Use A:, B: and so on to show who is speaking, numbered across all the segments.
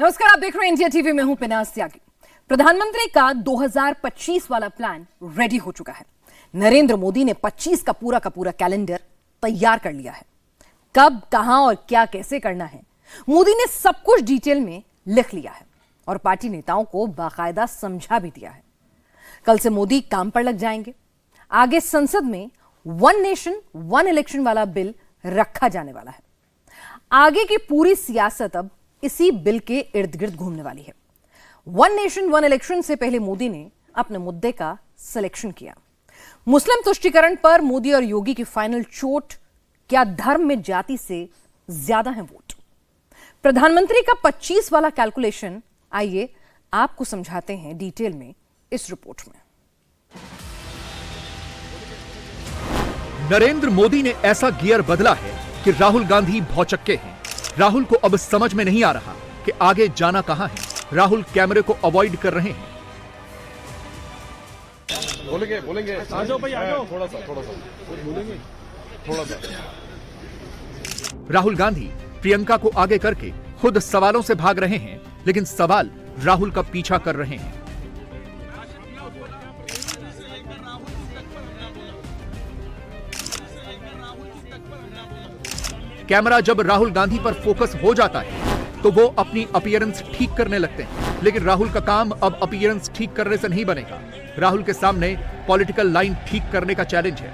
A: नमस्कार, आप देख रहे हैं इंडिया टीवी में हूं पिनास त्यागी। प्रधानमंत्री का 2025 वाला प्लान रेडी हो चुका है। नरेंद्र मोदी ने 25 का पूरा कैलेंडर तैयार कर लिया है। कब, कहां और क्या कैसे करना है, मोदी ने सब कुछ डिटेल में लिख लिया है और पार्टी नेताओं को बाकायदा समझा भी दिया है। कल से मोदी काम पर लग जाएंगे। आगे संसद में वन नेशन वन इलेक्शन वाला बिल रखा जाने वाला है। आगे की पूरी सियासत अब इसी बिल के इर्द गिर्द घूमने वाली है। वन नेशन वन इलेक्शन से पहले मोदी ने अपने मुद्दे का सिलेक्शन किया। मुस्लिम तुष्टीकरण पर मोदी और योगी की फाइनल चोट, क्या धर्म में जाति से ज्यादा है वोट? प्रधानमंत्री का 25 वाला कैलकुलेशन, आइए आपको समझाते हैं डिटेल में इस रिपोर्ट में।
B: नरेंद्र मोदी ने ऐसा गियर बदला है कि राहुल गांधी भौचक्के हैं। राहुल को अब समझ में नहीं आ रहा कि आगे जाना कहां है। राहुल कैमरे को अवॉइड कर रहे हैं।
C: बोलेंगे आ जाओ भाई, आ जाओ। थोड़ा सा बोलेंगे, थोड़ा सा।
B: राहुल गांधी प्रियंका को आगे करके खुद सवालों से भाग रहे हैं, लेकिन सवाल राहुल का पीछा कर रहे हैं। कैमरा जब राहुल गांधी पर फोकस हो जाता है तो वो अपनी अपीयरेंस ठीक करने लगते हैं, लेकिन राहुल का काम अब अपीयरेंस ठीक करने से नहीं बनेगा। राहुल के सामने पॉलिटिकल लाइन ठीक करने का चैलेंज है।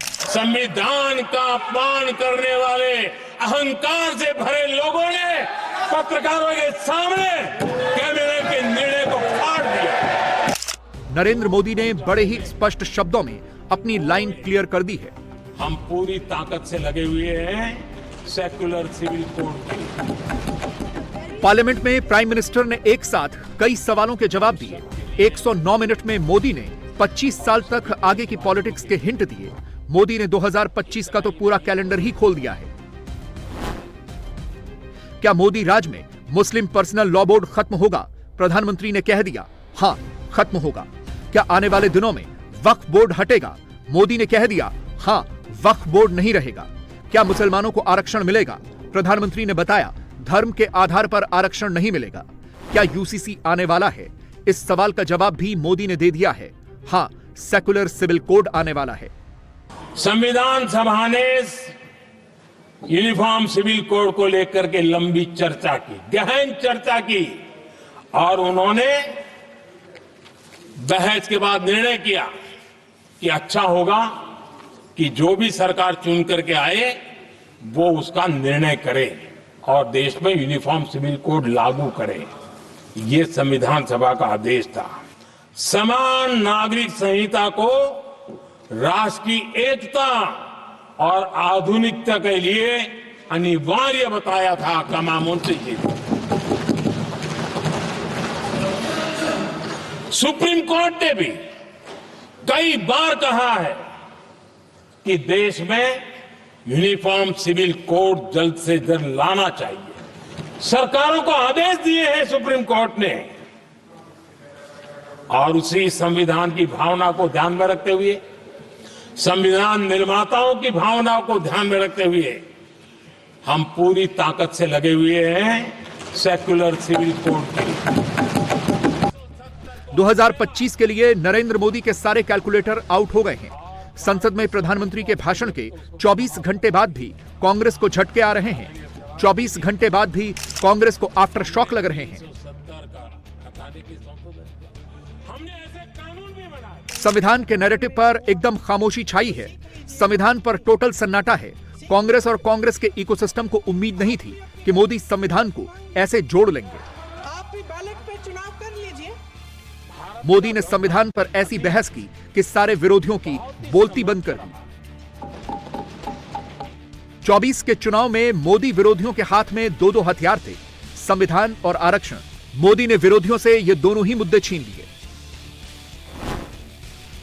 D: संविधान का अपमान करने वाले अहंकार से भरे लोगों ने पत्रकारों के सामने कैमरे के निर्णय को फाड़ दिया।
B: नरेंद्र मोदी ने बड़े ही स्पष्ट शब्दों में अपनी लाइन क्लियर कर दी है।
D: हम पूरी ताकत से लगे हुए हैं सेक्युलर सिविल कोड की।
B: पार्लियामेंट में प्राइम मिनिस्टर ने एक साथ कई सवालों के जवाब दिए। 109 मिनट में मोदी ने 25 साल तक आगे की पॉलिटिक्स के हिंट दिए। मोदी ने 2025 का तो पूरा कैलेंडर ही खोल दिया है। क्या मोदी राज में मुस्लिम पर्सनल लॉ बोर्ड खत्म होगा? प्रधानमंत्री ने कह दिया, हां, खत्म होगा। क्या आने वाले दिनों में वक्फ बोर्ड हटेगा? मोदी ने कह दिया, हां, वक्फ बोर्ड नहीं रहेगा। क्या मुसलमानों को आरक्षण मिलेगा? प्रधानमंत्री ने बताया, धर्म के आधार पर आरक्षण नहीं मिलेगा। क्या यूसीसी आने वाला है? इस सवाल का जवाब भी मोदी ने दे दिया है, हां, सेकुलर सिविल कोड आने वाला है।
D: संविधान सभा ने यूनिफॉर्म सिविल कोड को लेकर के लंबी चर्चा की, गहन चर्चा की, और उन्होंने बहस के बाद निर्णय किया कि अच्छा होगा कि जो भी सरकार चुन करके आए वो उसका निर्णय करे और देश में यूनिफॉर्म सिविल कोड लागू करे। ये संविधान सभा का आदेश था। समान नागरिक संहिता को राष्ट्र की एकता और आधुनिकता के लिए अनिवार्य बताया था कामामुंशी जी। सुप्रीम कोर्ट ने भी कई बार कहा है कि देश में यूनिफॉर्म सिविल कोड जल्द से जल्द लाना चाहिए। सरकारों को आदेश दिए हैं सुप्रीम कोर्ट ने, और उसी संविधान की भावना को ध्यान में रखते हुए, संविधान निर्माताओं की भावनाओं को ध्यान में रखते हुए हम पूरी ताकत से लगे हुए हैं सेक्युलर सिविल कोड के।
B: 2025 के लिए नरेंद्र मोदी के सारे कैलकुलेटर आउट हो गए हैं। संसद में प्रधानमंत्री के भाषण के 24 घंटे बाद भी कांग्रेस को झटके आ रहे हैं। 24 घंटे बाद भी कांग्रेस को आफ्टर शॉक लग रहे हैं। संविधान के नैरेटिव पर एकदम खामोशी छाई है। संविधान पर टोटल सन्नाटा है। कांग्रेस और कांग्रेस के इकोसिस्टम को उम्मीद नहीं थी कि मोदी संविधान को ऐसे जोड़ लेंगे। मोदी ने संविधान पर ऐसी बहस की कि सारे विरोधियों की बोलती बंद कर दी। 24 के चुनाव में मोदी विरोधियों के हाथ में दो हथियार थे, संविधान और आरक्षण। मोदी ने विरोधियों से ये दोनों ही मुद्दे छीन लिए।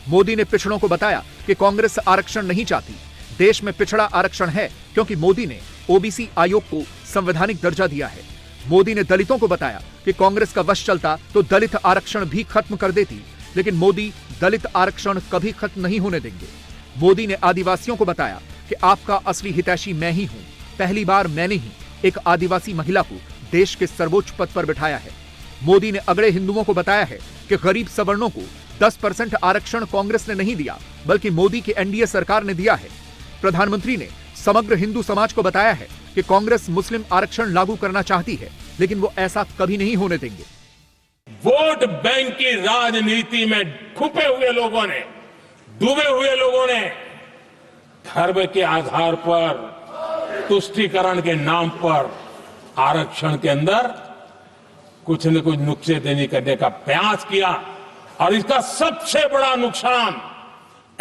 B: मोदी ने पिछड़ों को बताया कि कांग्रेस आरक्षण नहीं चाहती, देश में पिछड़ा आरक्षण है क्योंकि मोदी ने ओबीसी आयोग को संवैधानिक दर्जा दिया है। मोदी ने दलितों को बताया कि कांग्रेस का वश चलता तो दलित आरक्षण भी खत्म कर देती, लेकिन मोदी दलित आरक्षण कभी खत्म नहीं होने देंगे। मोदी ने आदिवासियों को बताया कि आपका असली हितैषी मैं ही हूं। पहली बार मैंने ही एक आदिवासी महिला को देश के सर्वोच्च पद पर बिठाया है। मोदी ने अगड़े हिंदुओं को बताया है कि गरीब सवर्णों को 10% आरक्षण कांग्रेस ने नहीं दिया, बल्कि मोदी की एनडीए सरकार ने दिया है। प्रधानमंत्री ने समग्र हिंदू समाज को बताया है कि कांग्रेस मुस्लिम आरक्षण लागू करना चाहती है, लेकिन वो ऐसा कभी नहीं होने देंगे।
D: वोट बैंक की राजनीति में छुपे हुए लोगों ने, डूबे हुए लोगों ने धर्म के आधार पर, तुष्टीकरण के नाम पर आरक्षण के अंदर कुछ न कुछ नुक्सेदनी करने का प्रयास किया, और इसका सबसे बड़ा नुकसान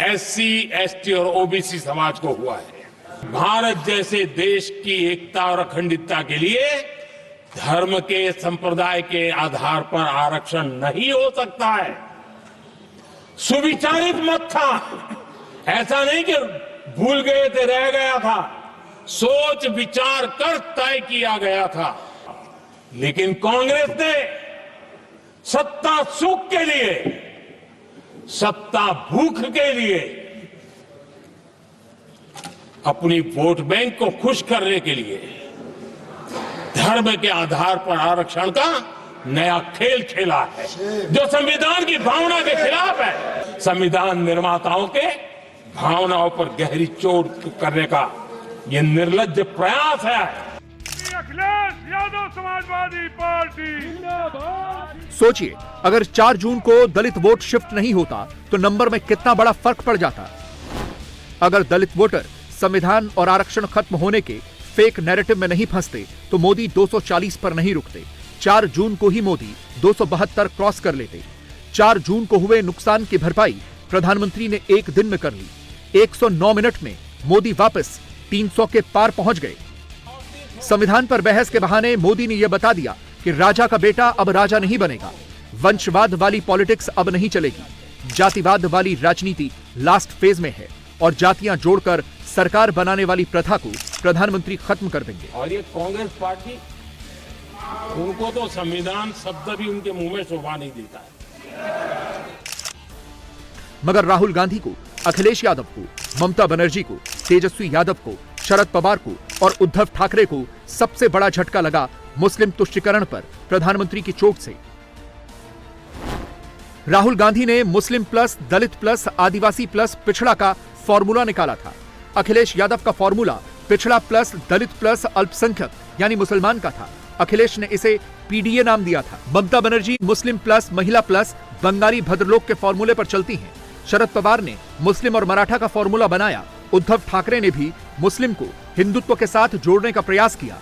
D: एससी, एसटी और ओबीसी समाज को हुआ है। भारत जैसे देश की एकता और अखंडता के लिए धर्म के, संप्रदाय के आधार पर आरक्षण नहीं हो सकता है। सुविचारित मत था, ऐसा नहीं कि भूल गए थे, रह गया था, सोच विचार कर तय किया गया था। लेकिन कांग्रेस ने सत्ता सुख के लिए, सत्ता भूख के लिए, अपनी वोट बैंक को खुश करने के लिए धर्म के आधार पर आरक्षण का नया खेल खेला है, जो संविधान की भावना के खिलाफ है। संविधान निर्माताओं के भावनाओं पर गहरी चोट करने का यह निर्लज्ज प्रयास है।
C: अखिलेश यादव समाजवादी पार्टी।
B: सोचिए, अगर 4 जून को दलित वोट शिफ्ट नहीं होता तो नंबर में कितना बड़ा फर्क पड़ जाता। अगर दलित वोटर संविधान और आरक्षण खत्म होने के फेक नैरेटिव में नहीं फंसते तो मोदी 240 पर नहीं रुकते। 4 जून को ही मोदी 272 क्रॉस कर लेते। 4 जून को हुए नुकसान की भरपाई प्रधानमंत्री ने एक दिन में कर ली। 109 मिनट में मोदी वापस 300 के पार पहुंच गए। संविधान पर बहस के बहाने मोदी ने यह बता दिया कि राजा का बेटा अब राजा नहीं बनेगा। वंशवाद वाली पॉलिटिक्स अब नहीं चलेगी। जातिवाद वाली राजनीति लास्ट फेज में है और जातियां जोड़कर सरकार बनाने वाली प्रथा को प्रधानमंत्री खत्म कर देंगे।
D: और ये कांग्रेस पार्टी, उनको तो संविधान शब्द भी उनके मुंह में शोभा नहीं देता है।
B: मगर राहुल गांधी को, अखिलेश यादव को, ममता बनर्जी को, तेजस्वी यादव को, शरद पवार को और उद्धव ठाकरे को सबसे बड़ा झटका लगा मुस्लिम तुष्टीकरण पर प्रधानमंत्री की चोट से। राहुल गांधी ने मुस्लिम प्लस, दलित प्लस, आदिवासी प्लस, पिछड़ा का फॉर्मूला निकाला था। अखिलेश यादव का फॉर्मूला पिछड़ा प्लस, दलित प्लस, अल्पसंख्यक यानी मुसलमान का था। अखिलेश ने इसे पीडीए नाम दिया था। ममता बनर्जी मुस्लिम प्लस, महिला प्लस, बंगाली भद्रलोक के फॉर्मूले पर चलती हैं। शरद पवार ने मुस्लिम और मराठा का फॉर्मूला बनाया। उद्धव ठाकरे ने भी मुस्लिम को हिंदुत्व के साथ जोड़ने का प्रयास किया।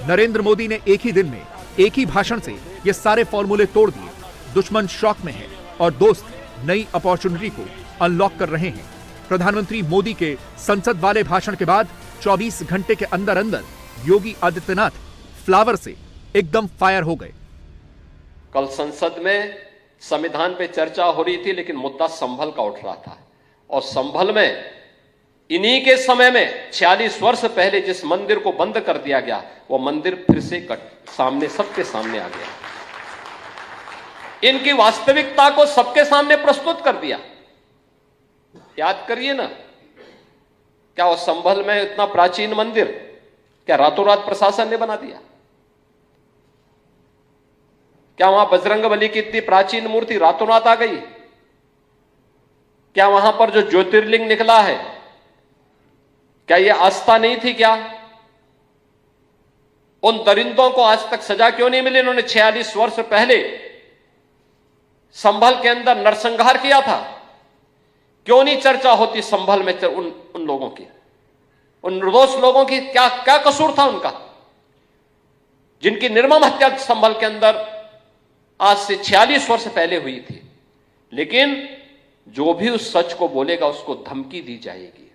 B: नरेंद्र मोदी ने एक ही दिन में, एक ही भाषण से ये सारे फॉर्मूले तोड़ दिए। दुश्मन शॉक में है और दोस्त नई अपॉर्चुनिटी को अनलॉक कर रहे हैं। प्रधानमंत्री मोदी के संसद वाले भाषण के बाद 24 घंटे के अंदर अंदर योगी आदित्यनाथ फ्लावर से एकदम फायर हो गए।
E: कल संसद में संविधान पे चर्चा हो रही थी, लेकिन मुद्दा संभल का उठ रहा था। और संभल में इन्हीं के समय में 46 वर्ष पहले जिस मंदिर को बंद कर दिया गया, वो मंदिर फिर से सामने, सबके सामने आ गया। इनकी वास्तविकता को सबके सामने प्रस्तुत कर दिया। याद करिए ना, क्या वो संभल में इतना प्राचीन मंदिर क्या रातों रात प्रशासन ने बना दिया? क्या वहां बजरंगबली की इतनी प्राचीन मूर्ति रातों रात आ गई? क्या वहां पर जो ज्योतिर्लिंग निकला है, क्या यह आस्था नहीं थी? क्या उन दरिंदों को आज तक सजा क्यों नहीं मिली? इन्होंने 46 वर्ष पहले संभल के अंदर नरसंहार किया था। क्यों नहीं चर्चा होती संभल में उन लोगों की, उन निर्दोष लोगों की? क्या क्या कसूर था उनका, जिनकी निर्मम हत्या संभल के अंदर आज से 46 वर्ष पहले हुई थी? लेकिन जो भी उस सच को बोलेगा उसको धमकी दी जाएगी,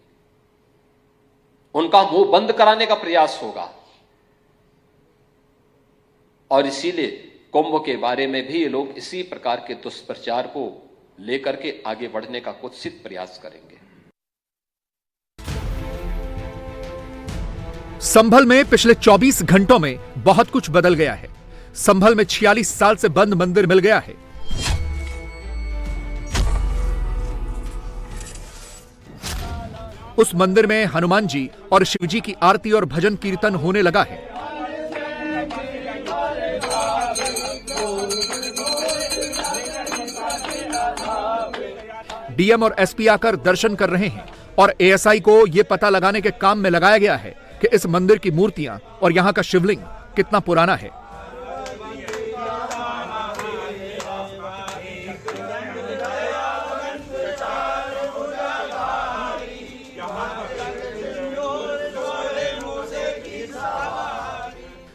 E: उनका मुंह बंद कराने का प्रयास होगा। और इसीलिए कुंभ के बारे में भी ये लोग इसी प्रकार के दुष्प्रचार को लेकर के आगे बढ़ने का कुत्सित प्रयास करेंगे।
B: संभल में पिछले 24 घंटों में बहुत कुछ बदल गया है। संभल में 46 साल से बंद मंदिर मिल गया है। उस मंदिर में हनुमान जी और शिव जी की आरती और भजन कीर्तन होने लगा है। डीएम और एसपी आकर दर्शन कर रहे हैं और एएसआई को यह पता लगाने के काम में लगाया गया है कि इस मंदिर की मूर्तियां और यहां का शिवलिंग कितना पुराना है।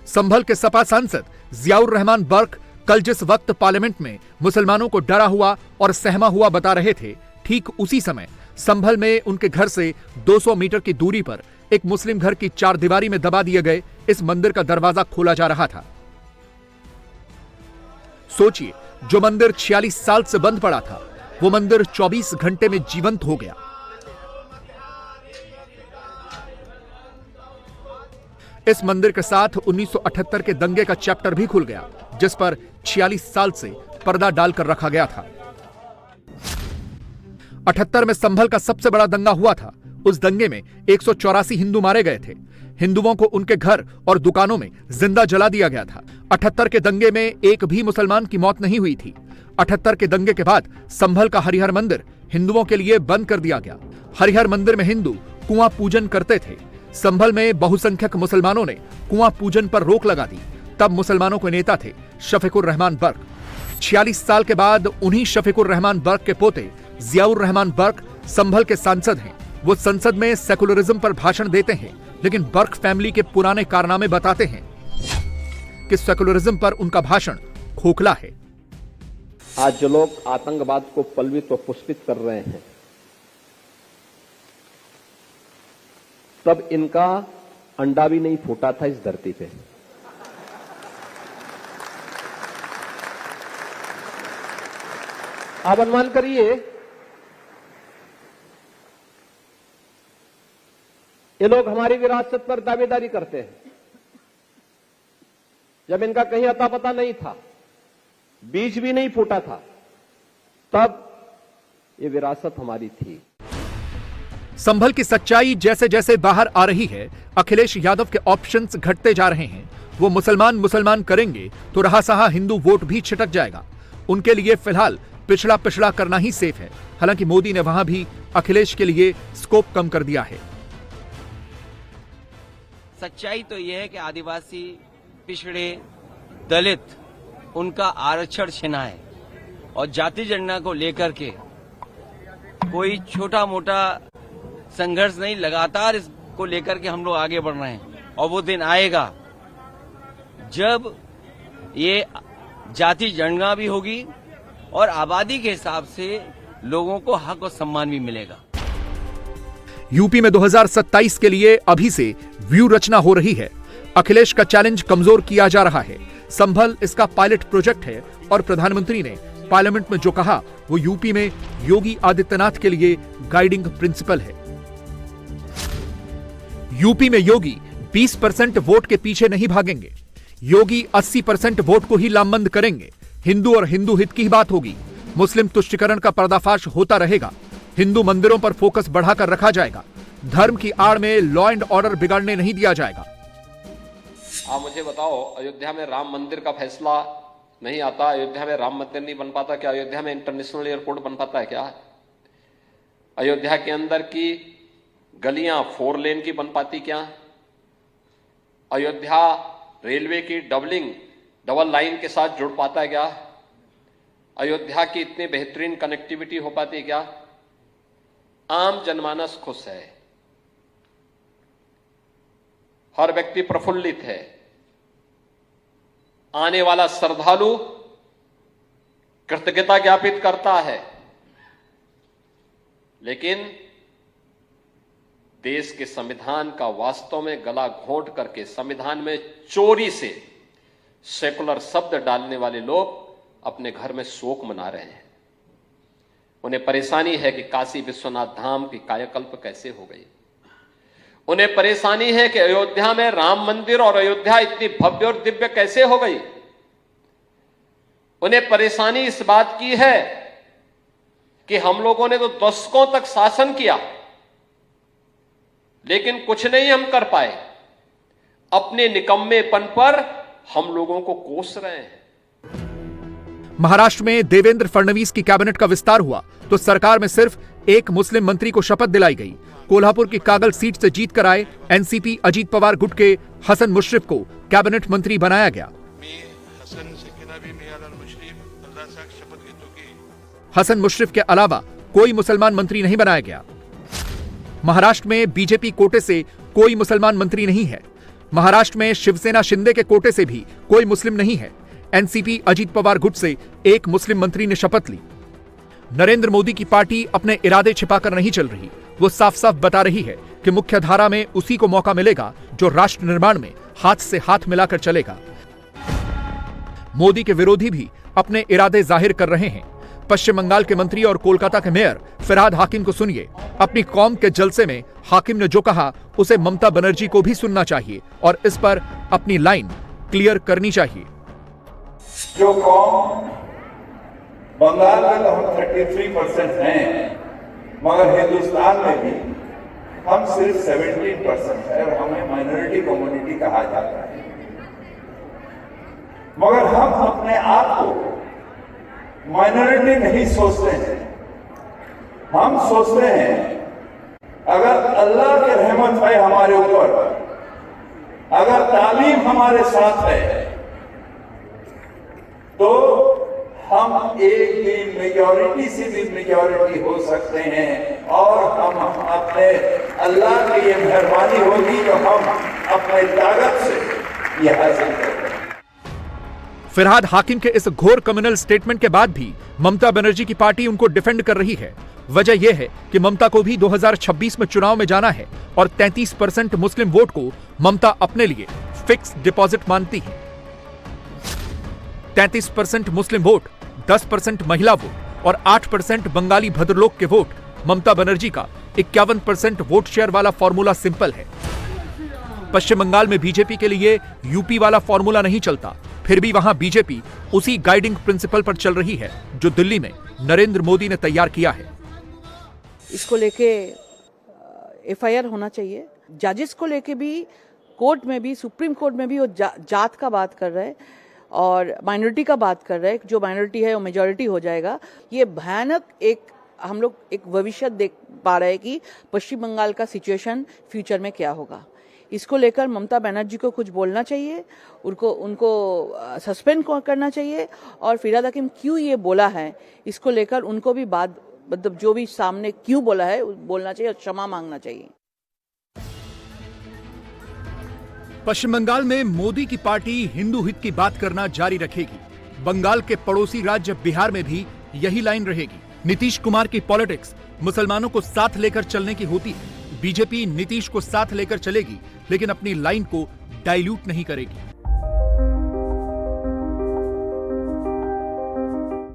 B: संभल के सपा सांसद जियाउर रहमान बर्क कल जिस वक्त पार्लियामेंट में मुसलमानों को डरा हुआ और सहमा हुआ बता रहे थे, ठीक उसी समय संभल में उनके घर से 200 मीटर की दूरी पर एक मुस्लिम घर की चारदीवारी में दबा दिए गए इस मंदिर का दरवाजा खोला जा रहा था। सोचिए, जो मंदिर 46 साल से बंद पड़ा था, वो मंदिर 24 घंटे में जीवंत हो गया। इस मंदिर के साथ 1978 के दंगे का चैप्टर भी खुल गया, जिस पर 46 साल से पर्दा डालकर रखा गया था। 78 में संभल का सबसे बड़ा दंगा हुआ था। उस दंगे में 184 हिंदू मारे गए थे। हिंदुओं को उनके घर और दुकानों में जिंदा जला दिया गया था। 78 के दंगे में एक भी मुसलमान की मौत नहीं हुई थी। 78 के दंगे के बाद संभल का हरिहर मंदिर हिंदुओं के लिए बंद कर दिया गया। हरिहर मंदिर में हिंदू कुआं पूजन करते थे। संभल में बहुसंख्यक मुसलमानों ने कुआं पूजन पर रोक लगा दी। तब मुसलमानों के नेता थे शफीकुर रहमान बर्क। 46 साल के बाद उन्हीं शफीकुर रहमान बर्क के पोते जियाउर रहमान बर्क संभल के सांसद हैं। वो संसद में सेकुलरिज्म पर भाषण देते हैं, लेकिन बर्क फैमिली के पुराने कारनामे बताते हैं कि सेकुलरिज्म पर उनका भाषण खोखला है।
E: आज जो लोग आतंकवाद को पलवित व पुष्पित कर रहे हैं, तब इनका अंडा भी नहीं फूटा था इस धरती पे। आप अनुमान करिए, ये लोग हमारी विरासत पर दावेदारी करते हैं। जब इनका कहीं अता पता नहीं था, बीज भी नहीं फूटा था, तब ये विरासत हमारी थी।
B: संभल की सच्चाई जैसे जैसे बाहर आ रही है, अखिलेश यादव के ऑप्शंस घटते जा रहे हैं। वो मुसलमान करेंगे तो रहा सहा हिंदू वोट भी छिटक जाएगा। उनके लिए फिलहाल पिछड़ा करना ही सेफ है। हालांकि मोदी ने वहां भी अखिलेश के लिए स्कोप कम कर दिया है।
F: सच्चाई तो यह है कि आदिवासी, पिछड़े, दलित, उनका आरक्षण छीना है और जाति जनगणना को लेकर के कोई छोटा मोटा संघर्ष नहीं, लगातार इसको लेकर के हम लोग आगे बढ़ रहे हैं। और वो दिन आएगा जब ये जाति जनगणना भी होगी और आबादी के हिसाब से लोगों को हक और सम्मान भी मिलेगा।
B: यूपी में 2027 के लिए अभी से व्यू रचना हो रही है। अखिलेश का चैलेंज कमजोर किया जा रहा है। संभल इसका पायलट प्रोजेक्ट है और प्रधानमंत्री ने पार्लियामेंट में जो कहा वो यूपी में योगी आदित्यनाथ के लिए गाइडिंग प्रिंसिपल है। यूपी में योगी 20% वोट के पीछे नहीं भागेंगे। योगी 80% वोट को ही लामबंद करेंगे। हिंदू और हिंदू हित की बात होगी। मुस्लिम तुष्टीकरण का पर्दाफाश होता रहेगा। हिंदू मंदिरों पर फोकस बढ़ाकर रखा जाएगा। धर्म की आड़ में लॉ एंड ऑर्डर बिगाड़ने नहीं दिया जाएगा।
E: आप मुझे बताओ, अयोध्या में राम मंदिर का फैसला नहीं आता, अयोध्या में राम मंदिर नहीं बन पाता क्या? अयोध्या में इंटरनेशनल एयरपोर्ट बन पाता है क्या? अयोध्या के अंदर की गलियां 4 लेन की बन पाती क्या? अयोध्या रेलवे की डबल लाइन के साथ जुड़ पाता है क्या? अयोध्या की इतनी बेहतरीन कनेक्टिविटी हो पाती है क्या? आम जनमानस खुश है, हर व्यक्ति प्रफुल्लित है। आने वाला श्रद्धालु कृतज्ञता ज्ञापित करता है, लेकिन देश के संविधान का वास्तव में गला घोंट करके संविधान में चोरी से सेकुलर शब्द डालने वाले लोग अपने घर में शोक मना रहे हैं। उन्हें परेशानी है कि काशी विश्वनाथ धाम की कायाकल्प कैसे हो गई। उन्हें परेशानी है कि अयोध्या में राम मंदिर और अयोध्या इतनी भव्य और दिव्य कैसे हो गई। उन्हें परेशानी इस बात की है कि हम लोगों ने तो दशकों तक शासन किया, लेकिन कुछ नहीं हम कर पाए। अपने निकम्मेपन पर हम लोगों को कोस रहे हैं।
B: महाराष्ट्र में देवेंद्र फडणवीस की कैबिनेट का विस्तार हुआ तो सरकार में सिर्फ एक मुस्लिम मंत्री को शपथ दिलाई गई। कोल्हापुर की कागल सीट से जीत कर आए एनसीपी अजीत पवार गुट के हसन मुश्रिफ को कैबिनेट मंत्री बनाया गया। हसन मुश्रिफ के अलावा कोई मुसलमान मंत्री नहीं बनाया गया। महाराष्ट्र में बीजेपी कोटे से कोई मुसलमान मंत्री नहीं है। महाराष्ट्र में शिवसेना शिंदे के कोटे से भी कोई मुस्लिम नहीं है। एनसीपी अजीत पवार गुट से एक मुस्लिम मंत्री ने शपथ ली। नरेंद्र मोदी की पार्टी अपने इरादे छिपाकर नहीं चल रही। वो साफ साफ बता रही है कि मुख्य धारा में उसी को मौका मिलेगा जो राष्ट्र निर्माण में हाथ से हाथ मिलाकर चलेगा। मोदी के विरोधी भी अपने इरादे जाहिर कर रहे हैं। पश्चिम बंगाल के मंत्री और कोलकाता के मेयर फिरहाद हाकिम को सुनिए। अपनी कौम के जलसे में हाकिम ने जो कहा उसे ममता बनर्जी को भी सुनना चाहिए और इस पर अपनी लाइन क्लियर करनी चाहिए।
G: जो कौम बंगाल में तो हम 33% हैं, मगर हिंदुस्तान में भी हम सिर्फ 17% है और हमें माइनॉरिटी कम्युनिटी कहा जाता है। मगर हम अपने आप को माइनॉरिटी नहीं सोचते हैं। हम सोचते हैं अगर अल्लाह की रहमत है हमारे ऊपर, अगर तालीम हमारे साथ है, तो हम एक दिन मेजॉरिटी से भी मेजॉरिटी हो सकते हैं और हम अपने अल्लाह की ये मेहरबानी होगी जो हम अपने ताकत से ये हासिल करते हैं।
B: फिरहाद हाकिम के इस घोर कम्युनल स्टेटमेंट के बाद भी ममता बनर्जी की पार्टी उनको डिफेंड कर रही है। वजह यह है कि ममता को भी 2026 में चुनाव में जाना है और 33% मुस्लिम वोट को ममता अपने लिए फिक्स डिपॉजिट मानती है। 33% मुस्लिम वोट, 10% महिला वोट और 8% बंगाली भद्रलोक के वोट। ममता बनर्जी का 51% वोट शेयर वाला फॉर्मूला सिंपल है। पश्चिम बंगाल में बीजेपी के लिए यूपी वाला फॉर्मूला नहीं चलता, फिर भी वहां बीजेपी उसी गाइडिंग प्रिंसिपल पर चल रही है जो दिल्ली में नरेंद्र मोदी ने तैयार किया है।
H: इसको लेके एफआईआर होना चाहिए। जजेस को लेके भी कोर्ट में भी, सुप्रीम कोर्ट में भी वो जात का बात कर रहे हैं और माइनॉरिटी का बात कर रहे हैं। जो माइनॉरिटी है वो मेजॉरिटी हो जाएगा। ये भयानक हम लोग एक भविष्य देख पा रहे हैं कि पश्चिम बंगाल का सिचुएशन फ्यूचर में क्या होगा। इसको लेकर ममता बनर्जी को कुछ बोलना चाहिए, उनको सस्पेंड करना चाहिए और फिरहाद हाकिम क्यों ये बोला है इसको लेकर उनको भी मतलब जो भी सामने क्यों बोला है बोलना चाहिए और क्षमा मांगना चाहिए।
B: पश्चिम बंगाल में मोदी की पार्टी हिंदू हित की बात करना जारी रखेगी। बंगाल के पड़ोसी राज्य बिहार में भी यही लाइन रहेगी। नीतीश कुमार की पॉलिटिक्स मुसलमानों को साथ लेकर चलने की होती है। बीजेपी नीतीश को साथ लेकर चलेगी लेकिन अपनी लाइन को डाइल्यूट नहीं करेगी।